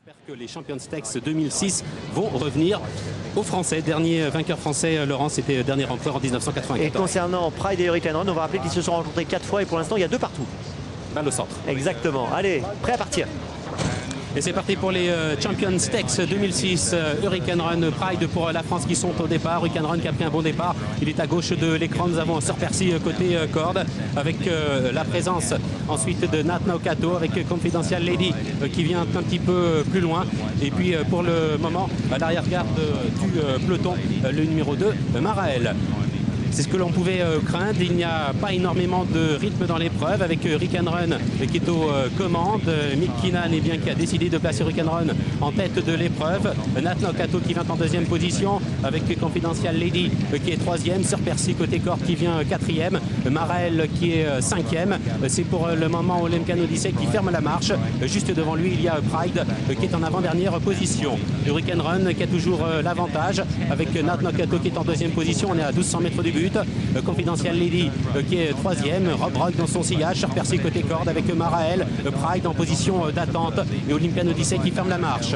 J'espère que les Champions Stakes 2006 vont revenir aux Français. Dernier vainqueur français, Laurent, c'était dernier empereur en 1994. Et concernant Pride et Hurricane Run, on va rappeler qu'ils se sont rencontrés 4 fois et pour l'instant il y a 2 partout. Balle au centre. Exactement. Allez, prêt à partir. Et c'est parti pour les Champions Stakes 2006. Hurricane Run, Pride pour la France qui sont au départ. Hurricane Run qui a pris un bon départ. Il est à gauche de l'écran. Nous avons Sir Percy côté corde avec la présence ensuite de Nat Naukato avec Confidential Lady qui vient un petit peu plus loin. Et puis pour le moment, à l'arrière-garde du peloton, le numéro 2, Marael. C'est ce que l'on pouvait craindre. Il n'y a pas énormément de rythme dans l'épreuve avec Hurricane Run qui est aux commandes. Mick Kinnan qui a décidé de placer Hurricane Run en tête de l'épreuve. Nat Naukato qui vient en deuxième position avec Confidential Lady qui est troisième. Sir Percy côté corde qui vient quatrième. Marael qui est cinquième. C'est pour le moment Olemkan Odyssey qui ferme la marche. Juste devant lui, il y a Pride qui est en avant-dernière position. Hurricane Run qui a toujours l'avantage avec Nat Naukato qui est en deuxième position. On est à 1200 mètres du but. Confidential Lady qui est troisième, Rob Rock dans son sillage, Sir Percy côté corde avec Marael, Pride en position d'attente et Olemkan Odyssey qui ferme la marche.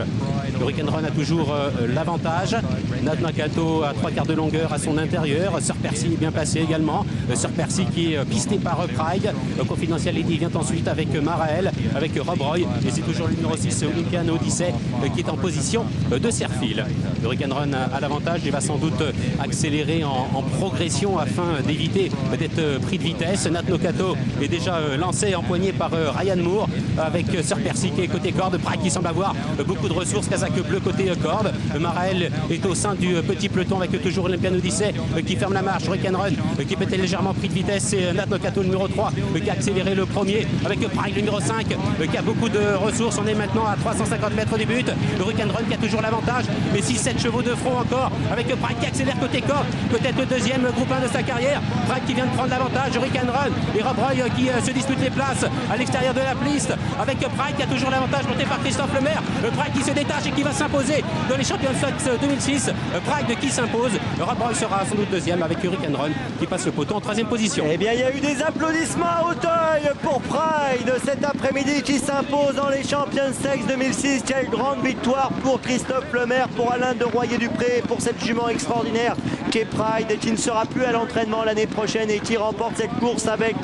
Hurricane Run a toujours l'avantage. Nat Naukato à 3/4 de longueur à son intérieur. Sir Percy est bien placé également. Sir Percy qui est pisté par Pride. Confidential Lady vient ensuite avec Marael, avec Rob Roy. Et c'est toujours le numéro 6, Olemkan Odyssey, qui est en position de serre-fil. Hurricane Run a l'avantage. Il va sans doute accélérer en progression afin d'éviter d'être pris de vitesse. Nat Naukato est déjà lancé, empoigné par Ryan Moore avec Sir Percy qui est côté corde. Pride qui semble avoir beaucoup de ressources. Casaque bleu côté corde. Marael est au sein du petit peloton avec toujours Olemkan Odyssey qui ferme la marche. Hurricane Run qui peut être légèrement pris de vitesse. C'est Nat Naukato numéro 3 qui a accéléré le premier avec Pride numéro 5 qui a beaucoup de ressources. On est maintenant à 350 mètres du but. Hurricane Run qui a toujours l'avantage. Mais 6-7 chevaux de front encore avec Pride qui accélère côté corde. Peut-être le deuxième groupe 1 de sa carrière. Pride qui vient de prendre l'avantage. Hurricane Run et Rob Roy qui se disputent les places à l'extérieur de la piste avec Pride qui a toujours l'avantage monté par Christophe Lemaire. Pride qui se détache et qui va s'imposer dans les Champions Stakes 2006. Pride qui s'impose. Rob Roy sera sans doute deuxième avec Hurricane Run qui passe le poteau en troisième position. Eh bien, il y a eu des applaudissements à Auteuil pour Pride cet après-midi qui s'impose dans les Champions Stakes 2006. Quelle grande victoire pour Christophe Lemaire, pour Alain de Royer-Dupré, pour cette jument extraordinaire qui est Pride et qui ne sera plus à l'entraînement l'année prochaine et qui remporte cette course avec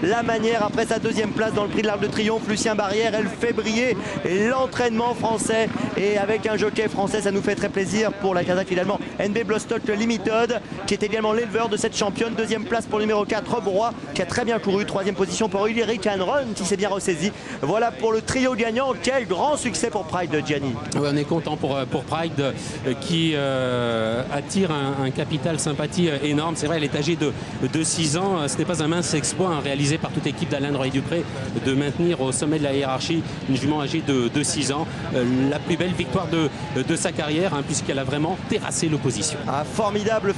la manière après sa deuxième place dans le prix de l'Arc de Triomphe. Lucien Barrière, elle fait briller l'entraînement français et avec un jockey français, ça nous fait très plaisir pour la Kazakh finalement. NB Bloodstock Limited qui est également l'éleveur de cette championne. Deuxième place pour le numéro 4, Rob Roy qui a très bien couru. Troisième position pour Hurricane Run qui s'est bien ressaisi. Voilà pour le trio gagnant. Quel grand succès pour Pride, Gianni. Oui, on est content pour Pride qui attire un capital sympathie énorme. C'est vrai, elle est âgée de 6 ans. Ce n'est pas un mince exploit réalisé par toute l'équipe d'Alain de Royer-Dupré de maintenir au sommet de la hiérarchie une jument âgée de 6 ans. La plus belle victoire de sa carrière puisqu'elle a vraiment terrassé l'opposition. Ah, formidable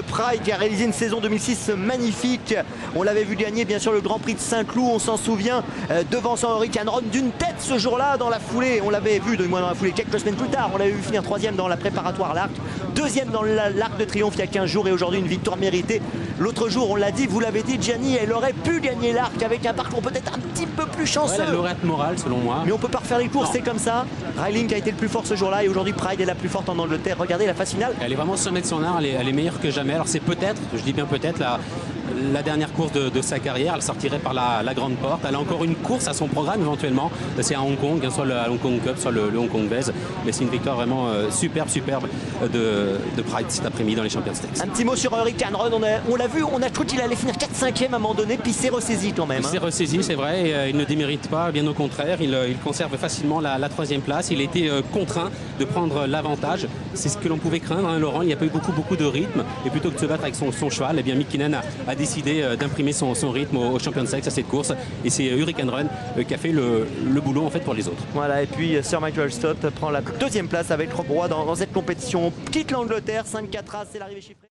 Pride qui a réalisé une saison 2006 magnifique. On l'avait vu gagner bien sûr le Grand Prix de Saint-Cloud, on s'en souvient, devançant Hurricane Run d'une tête ce jour-là dans la foulée. On l'avait vu dans la foulée quelques semaines plus tard. On l'avait vu finir troisième dans la préparatoire l'Arc, deuxième dans l'Arc de Triomphe il y a 15 jours et aujourd'hui une victoire méritée. L'autre jour, on l'a dit, vous l'avez dit, Gianni, elle aurait pu gagner l'Arc avec un parcours peut-être un petit peu plus chanceux. Ouais, la lauréate morale selon moi. Mais on peut pas refaire les courses, c'est comme ça. Riley a été le plus fort ce jour-là et aujourd'hui Pride est la plus forte en Angleterre. Regardez la phase finale. Elle est vraiment au sommet de son art, elle est meilleure que jamais. Alors c'est peut-être, je dis bien peut-être, la dernière course de sa carrière. Elle sortirait par la grande porte. Elle a encore une course à son programme éventuellement. C'est à Hong Kong, soit le Hong Kong Cup, soit le Hong Kong Baze. Mais c'est une victoire vraiment superbe de Pride cet après-midi dans les Champions Stakes. Un petit mot sur Hurricane Run. On l'a vu, on a cru qu'il allait finir 4-5e à un moment donné, puis il s'est ressaisi quand même. Il s'est ressaisi, c'est vrai. Et, il ne démérite pas, bien au contraire. Il conserve facilement la troisième place. Il a été contraint de prendre l'avantage. C'est ce que l'on pouvait craindre, Laurent. Il n'y a pas eu beaucoup de rythme. Et plutôt que de se battre avec son cheval, eh bien Mick Kinnan a décidé d'imprimer son rythme au Champions Stakes à cette course. Et c'est Hurricane Run qui a fait le boulot en fait pour les autres. Voilà, et puis Sir Michael Stott prend la deuxième place avec Rob Roy dans cette compétition. On quitte l'Angleterre, 5-4 As, c'est l'arrivée chiffrée.